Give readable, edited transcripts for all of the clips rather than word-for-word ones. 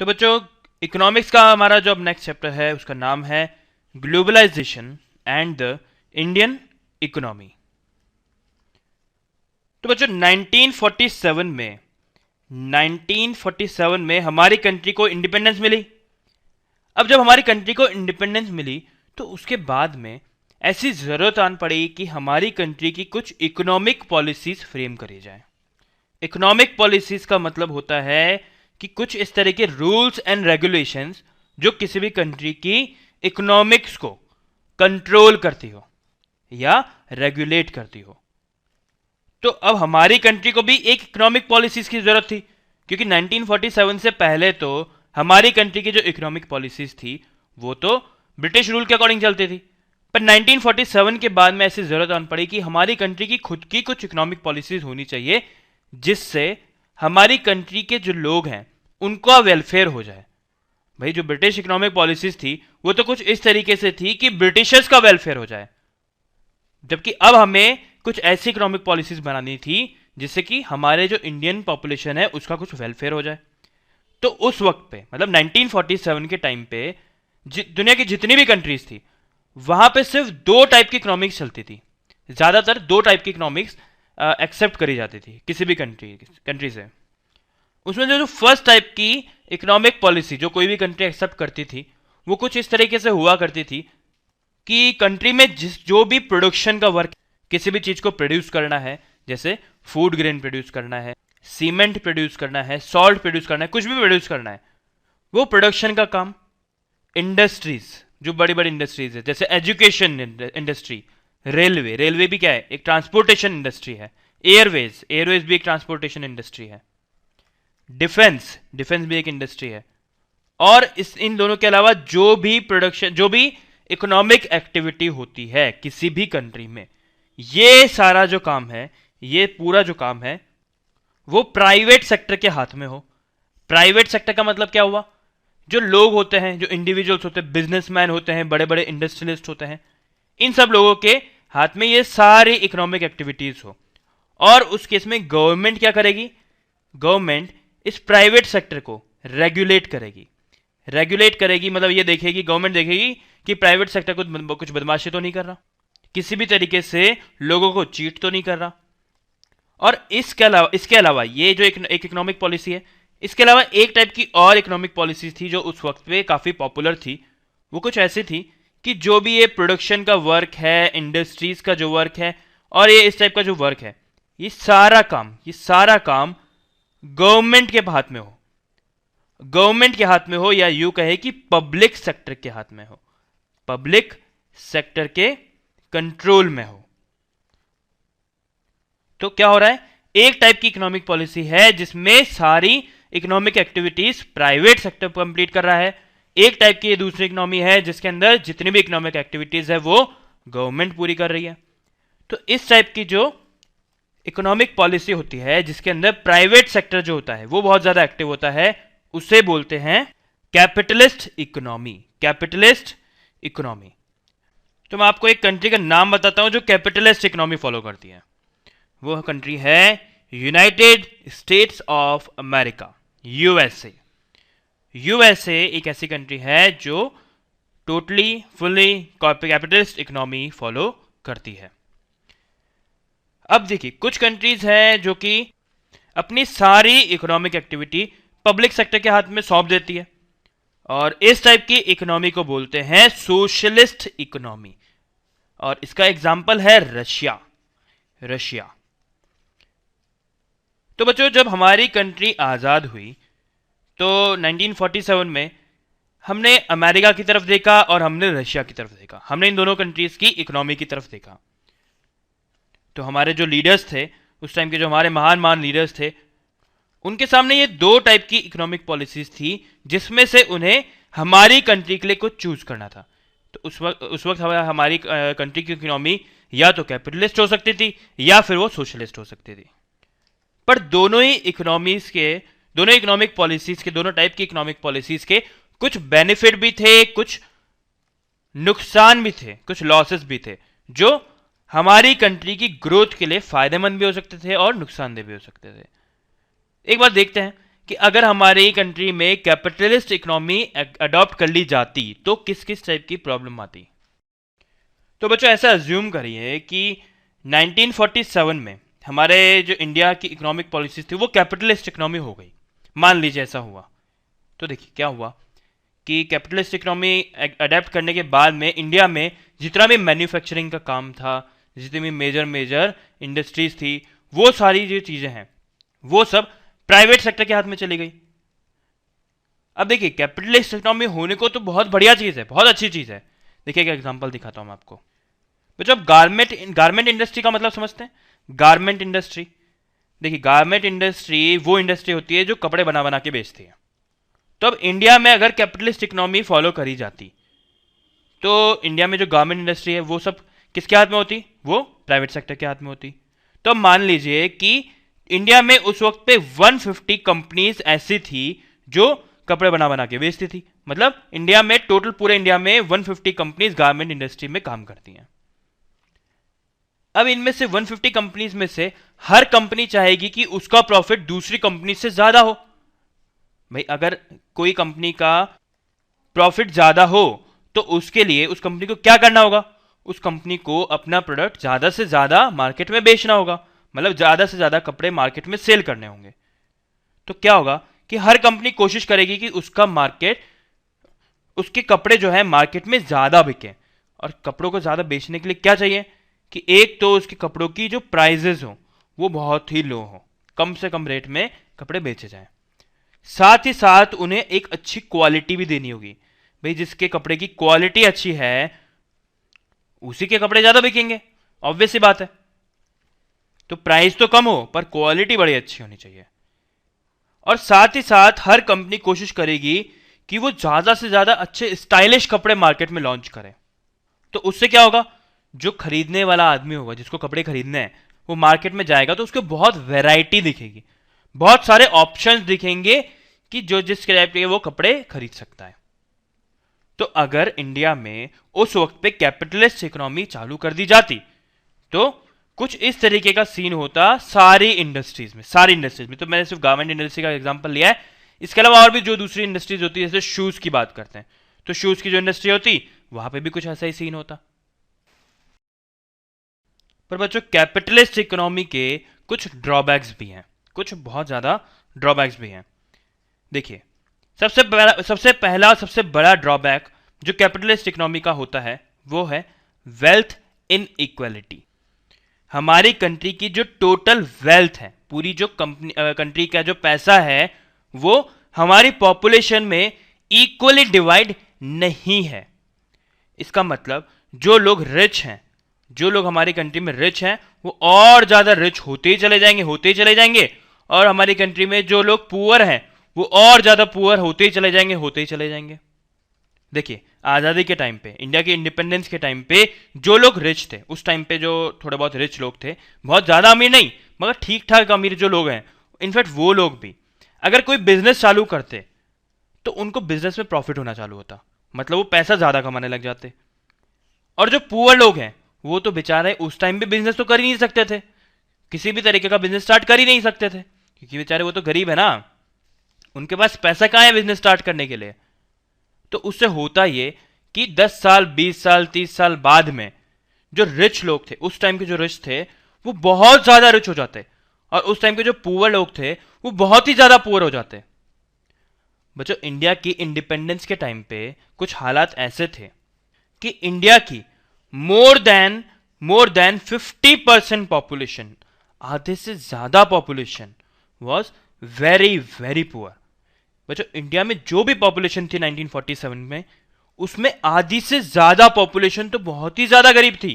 तो बच्चों, इकोनॉमिक्स का हमारा जो अब नेक्स्ट चैप्टर है उसका नाम है globalization and the Indian economy. तो बच्चों 1947 में हमारी कंट्री को इंडिपेंडेंस मिली। अब जब हमारी कंट्री को इंडिपेंडेंस मिली तो उसके बाद में ऐसी जरूरत आन पड़ी कि हमारी कंट्री की कुछ इकोनॉमिक पॉलिसीज फ्रेम करी जाए। इकोनॉमिक पॉलिसीज का मतलब होता है कि कुछ इस तरह के रूल्स एंड रेगुलेशंस जो किसी भी कंट्री की इकोनॉमिक्स को कंट्रोल करती हो या रेगुलेट करती हो। तो अब हमारी कंट्री को भी एक इकोनॉमिक पॉलिसीज की जरूरत थी, क्योंकि 1947 से पहले तो हमारी कंट्री की जो इकोनॉमिक पॉलिसीज थी वो तो ब्रिटिश रूल के अकॉर्डिंग चलती थी। पर 1947 के बाद में ऐसी जरूरत आन पड़ी कि हमारी कंट्री की खुद की कुछ इकोनॉमिक पॉलिसीज होनी चाहिए जिससे हमारी कंट्री के जो लोग हैं उनका वेलफेयर हो जाए। भाई, जो ब्रिटिश इकोनॉमिक पॉलिसीज थी वो तो कुछ इस तरीके से थी कि ब्रिटिशर्स का वेलफेयर हो जाए, जबकि अब हमें कुछ ऐसी इकोनॉमिक पॉलिसीज बनानी थी जिससे कि हमारे जो इंडियन पॉपुलेशन है उसका कुछ वेलफेयर हो जाए। तो उस वक्त पे मतलब 1947 के टाइम पे दुनिया की जितनी भी कंट्रीज थी वहां पे सिर्फ दो टाइप की इकोनॉमिक्स चलती थी। ज्यादातर दो टाइप की इकोनॉमिक्स एक्सेप्ट करी जाती थी किसी भी कंट्री से। उसमें जो फर्स्ट टाइप की इकोनॉमिक पॉलिसी जो कोई भी कंट्री एक्सेप्ट करती थी वो कुछ इस तरीके से हुआ करती थी कि कंट्री में जो भी प्रोडक्शन का वर्क, किसी भी चीज को प्रोड्यूस करना है, जैसे फूड ग्रेन प्रोड्यूस करना है, सीमेंट प्रोड्यूस करना है, सॉल्ट प्रोड्यूस करना है, कुछ भी प्रोड्यूस करना है, वो प्रोडक्शन का काम इंडस्ट्रीज, जो बड़ी बड़ी इंडस्ट्रीज है, जैसे एजुकेशन इंडस्ट्री, रेलवे भी क्या है, एक ट्रांसपोर्टेशन इंडस्ट्री है, एयरवेज भी एक ट्रांसपोर्टेशन इंडस्ट्री है, डिफेंस भी एक इंडस्ट्री है। और इन दोनों के अलावा जो भी इकोनॉमिक एक्टिविटी होती है किसी भी कंट्री में, ये सारा जो काम है, ये पूरा जो काम है वो प्राइवेट सेक्टर के हाथ में हो। प्राइवेट सेक्टर का मतलब क्या हुआ? जो लोग होते हैं, जो इंडिविजुअल्स होते हैं, बिजनेसमैन होते हैं, बड़े बड़े इंडस्ट्रियलिस्ट होते हैं, इन सब लोगों के हाथ में ये सारी इकोनॉमिक एक्टिविटीज हो। और उस केस में गवर्नमेंट क्या करेगी? गवर्नमेंट इस प्राइवेट सेक्टर को रेगुलेट करेगी मतलब ये देखेगी, गवर्नमेंट देखेगी कि प्राइवेट सेक्टर को कुछ बदमाशी तो नहीं कर रहा, किसी भी तरीके से लोगों को चीट तो नहीं कर रहा। और इसके अलावा ये जो एक इकोनॉमिक पॉलिसी है, इसके अलावा एक टाइप की और इकोनॉमिक पॉलिसी थी जो उस वक्त पे काफी पॉपुलर थी। वो कुछ ऐसी थी कि जो भी ये प्रोडक्शन का वर्क है, इंडस्ट्रीज का जो वर्क है और ये इस टाइप का जो वर्क है, ये सारा काम गवर्नमेंट के हाथ में हो, या यूं कहे कि पब्लिक सेक्टर के हाथ में हो, पब्लिक सेक्टर के कंट्रोल में हो। तो क्या हो रहा है? एक टाइप की इकोनॉमिक पॉलिसी है जिसमें सारी economic activities private sector complete कर रहा है। एक टाइप की दूसरी इकोनॉमी है जिसके अंदर जितनी भी इकोनॉमिक एक्टिविटीज है वो गवर्नमेंट पूरी कर रही है। तो इस टाइप की जो इकोनॉमिक पॉलिसी होती है जिसके अंदर प्राइवेट सेक्टर जो होता है वो बहुत ज्यादा एक्टिव होता है, उसे बोलते हैं कैपिटलिस्ट इकोनॉमी। तो मैं आपको एक कंट्री का नाम बताता हूं जो कैपिटलिस्ट इकोनॉमी फॉलो करती है। वो कंट्री है United states of America, USA एक ऐसी कंट्री है जो totally fully capitalist economy follow करती है। अब देखिए, कुछ कंट्रीज हैं जो कि अपनी सारी इकोनॉमिक एक्टिविटी पब्लिक सेक्टर के हाथ में सौंप देती है, और इस टाइप की इकोनॉमी को बोलते हैं सोशलिस्ट इकोनॉमी। और इसका एग्जाम्पल है रशिया। तो बच्चों, जब हमारी कंट्री आजाद हुई तो 1947 में हमने अमेरिका की तरफ देखा और हमने रशिया की तरफ देखा, हमने इन दोनों कंट्रीज की इकोनॉमी की तरफ देखा। तो हमारे जो लीडर्स थे उस टाइम के, जो हमारे महान लीडर्स थे, उनके सामने ये दो टाइप की इकोनॉमिक पॉलिसीज थी जिसमें से उन्हें हमारी कंट्री के लिए कुछ चूज करना था। तो उस वक्त हमारी कंट्री की इकोनॉमी या तो कैपिटलिस्ट हो सकती थी या फिर वो सोशलिस्ट हो सकती थी। पर दोनों इकोनॉमिक पॉलिसीज के, दोनों टाइप की इकोनॉमिक पॉलिसीज के कुछ बेनिफिट भी थे, कुछ नुकसान भी थे, कुछ लॉसेस भी थे जो हमारी कंट्री की ग्रोथ के लिए फायदेमंद भी हो सकते थे और नुकसानदेह भी हो सकते थे। एक बार देखते हैं कि अगर हमारी कंट्री में कैपिटलिस्ट इकोनॉमी अडॉप्ट कर ली जाती तो किस किस टाइप की प्रॉब्लम आती। तो बच्चों ऐसा अज्यूम करिए कि 1947 में हमारे जो इंडिया की इकोनॉमिक पॉलिसीज थी वो कैपिटलिस्ट इकोनॉमी हो गई। मान लीजिए ऐसा हुआ, तो देखिए क्या हुआ कि कैपिटलिस्ट इकोनॉमी अडेप्ट करने के बाद में इंडिया में जितना भी मैन्युफैक्चरिंग का काम था, जितनी भी मेजर मेजर इंडस्ट्रीज थी, वो सारी जो चीज़ें हैं वो सब प्राइवेट सेक्टर के हाथ में चली गई। अब देखिए कैपिटलिस्ट इकोनॉमी होने को तो बहुत बढ़िया चीज़ है, बहुत अच्छी चीज़ है। देखिए एक एग्जांपल दिखाता हूँ मैं आपको। बच्चों अब गारमेंट इंडस्ट्री का मतलब समझते हैं। गारमेंट इंडस्ट्री, देखिए गारमेंट इंडस्ट्री वो इंडस्ट्री होती है जो कपड़े बना बना के बेचती है। तो अब इंडिया में अगर कैपिटलिस्ट इकोनॉमी फॉलो करी जाती तो इंडिया में जो गारमेंट इंडस्ट्री है वो सब किसके हाथ में होती, वो प्राइवेट सेक्टर के हाथ में होती। तो अब मान लीजिए कि इंडिया में उस वक्त पे 150 कंपनीज ऐसी थी जो कपड़े बना बना के बेचती थी। मतलब इंडिया में टोटल पूरे इंडिया में 150 कंपनीज गारमेंट इंडस्ट्री में काम करती हैं। अब इनमें से 150 कंपनीज में से हर कंपनी चाहेगी कि उसका प्रॉफिट दूसरी कंपनी से ज्यादा हो। भाई अगर कोई कंपनी का प्रॉफिट ज्यादा हो तो उसके लिए उस कंपनी को क्या करना होगा, उस कंपनी को अपना प्रोडक्ट ज्यादा से ज्यादा मार्केट में बेचना होगा, मतलब ज्यादा से ज्यादा कपड़े मार्केट में सेल करने होंगे। तो क्या होगा कि हर कंपनी कोशिश करेगी कि उसका मार्केट, उसके कपड़े जो है मार्केट में ज्यादा बिके। और कपड़ों को ज्यादा बेचने के लिए क्या चाहिए कि एक तो उसके कपड़ों की जो प्राइजेस हो वो बहुत ही लो हो, कम से कम रेट में कपड़े बेचे जाएं। साथ ही साथ उन्हें एक अच्छी क्वालिटी भी देनी होगी। भाई जिसके कपड़े की क्वालिटी अच्छी है उसी के कपड़े ज्यादा बिकेंगे, ऑब्वियस सी बात है। तो प्राइस तो कम हो पर क्वालिटी बड़ी अच्छी होनी चाहिए। और साथ ही साथ हर कंपनी कोशिश करेगी कि वो ज्यादा से ज्यादा अच्छे स्टाइलिश कपड़े मार्केट में लॉन्च करे। तो उससे क्या होगा, जो खरीदने वाला आदमी होगा, जिसको कपड़े खरीदने हैं, वो मार्केट में जाएगा तो उसको बहुत वैरायटी दिखेगी, बहुत सारे ऑप्शंस दिखेंगे कि जो जिस टाइप के वो कपड़े खरीद सकता है। तो अगर इंडिया में उस वक्त पे कैपिटलिस्ट इकोनॉमी चालू कर दी जाती तो कुछ इस तरीके का सीन होता सारी इंडस्ट्रीज में। तो मैंने सिर्फ गारमेंट इंडस्ट्री का एग्जांपल लिया है, इसके अलावा और भी जो दूसरी इंडस्ट्रीज होती है, जैसे शूज की बात करते हैं, तो शूज की जो इंडस्ट्री होती वहां पे भी कुछ ऐसा ही सीन होता। पर बच्चों कैपिटलिस्ट इकोनॉमी के कुछ ड्रॉबैक्स भी हैं, कुछ बहुत ज्यादा ड्रॉबैक्स भी हैं। देखिए सबसे बड़ा ड्रॉबैक जो कैपिटलिस्ट इकोनॉमी का होता है वो है वेल्थ इन इक्वलिटी। हमारी कंट्री की जो टोटल वेल्थ है, पूरी जो कंट्री का जो पैसा है वो हमारी पॉपुलेशन में इक्वली डिवाइड नहीं है। इसका मतलब जो लोग रिच हैं, जो लोग हमारी कंट्री में रिच हैं वो और ज्यादा रिच होते ही चले जाएंगे, और हमारी कंट्री में जो लोग पुअर हैं वो और ज्यादा पुअर होते ही चले जाएंगे। देखिए आजादी के टाइम पे, इंडिया के इंडिपेंडेंस के टाइम पे जो लोग रिच थे, उस टाइम पे जो थोड़े बहुत रिच लोग थे, बहुत ज्यादा अमीर नहीं मगर ठीक ठाक अमीर जो लोग हैं, इनफैक्ट वो लोग भी अगर कोई बिजनेस चालू करते तो उनको बिजनेस में प्रॉफिट होना चालू होता, मतलब वो पैसा ज्यादा कमाने लग जाते। और जो पुअर लोग हैं वो तो बेचारे उस टाइम भी बिजनेस तो कर ही नहीं सकते थे, किसी भी तरीके का बिजनेस स्टार्ट कर ही नहीं सकते थे, क्योंकि बेचारे वो तो गरीब है ना, उनके पास पैसा कहाँ है बिजनेस स्टार्ट करने के लिए। तो उससे होता ये कि 10 साल 20 साल 30 साल बाद में जो रिच लोग थे, उस टाइम के जो रिच थे वो बहुत ज्यादा रिच हो जाते, और उस टाइम के जो पुअर लोग थे वो बहुत ही ज्यादा पुअर हो जाते। बच्चों इंडिया की इंडिपेंडेंस के टाइम पे कुछ हालात ऐसे थे कि इंडिया की मोर देन 50% पॉपुलेशन, आधे से ज्यादा population was very very poor. बच्चों इंडिया में जो भी पॉपुलेशन थी 1947 में, उसमें आधी से ज्यादा पॉपुलेशन तो बहुत ही ज्यादा गरीब थी।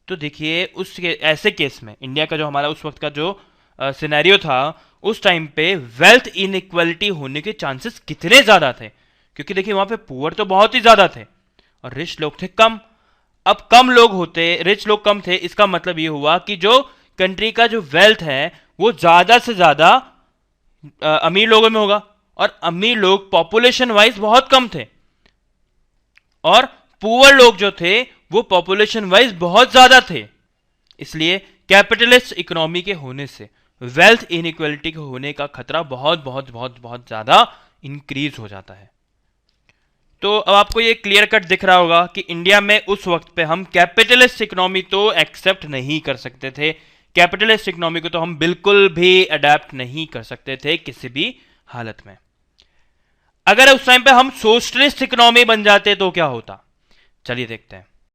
तो देखिए उस ऐसे केस में इंडिया का जो हमारा उस वक्त का जो सिनेरियो था, उस टाइम पे वेल्थ इनइक्वालिटी होने के चांसेस कितने ज्यादा थे, क्योंकि देखिए वहां पे पुअर तो बहुत ही ज्यादा थे और रिच लोग थे कम। अब कम लोग होते, रिच लोग कम थे, इसका मतलब ये हुआ कि जो कंट्री का जो वेल्थ है वो ज्यादा से ज्यादा अमीर लोगों में होगा, और अमीर लोग पॉपुलेशन वाइज बहुत कम थे, और पुअर लोग जो थे वो पॉपुलेशन वाइज बहुत ज्यादा थे। इसलिए कैपिटलिस्ट इकोनॉमी के होने से वेल्थ इनइक्वलिटी के होने का खतरा बहुत बहुत बहुत बहुत ज्यादा इंक्रीज हो जाता है। तो अब आपको ये क्लियर कट दिख रहा होगा कि इंडिया में उस वक्त पे हम कैपिटलिस्ट इकोनॉमी तो एक्सेप्ट नहीं कर सकते थे, कैपिटलिस्ट इकोनॉमी को तो हम बिल्कुल भी अडेप्ट नहीं कर सकते थे किसी भी हालत में। अगर उस टाइम पे हम सोशलिस्ट इकोनॉमी बन जाते तो क्या होता, चलिए देखते हैं।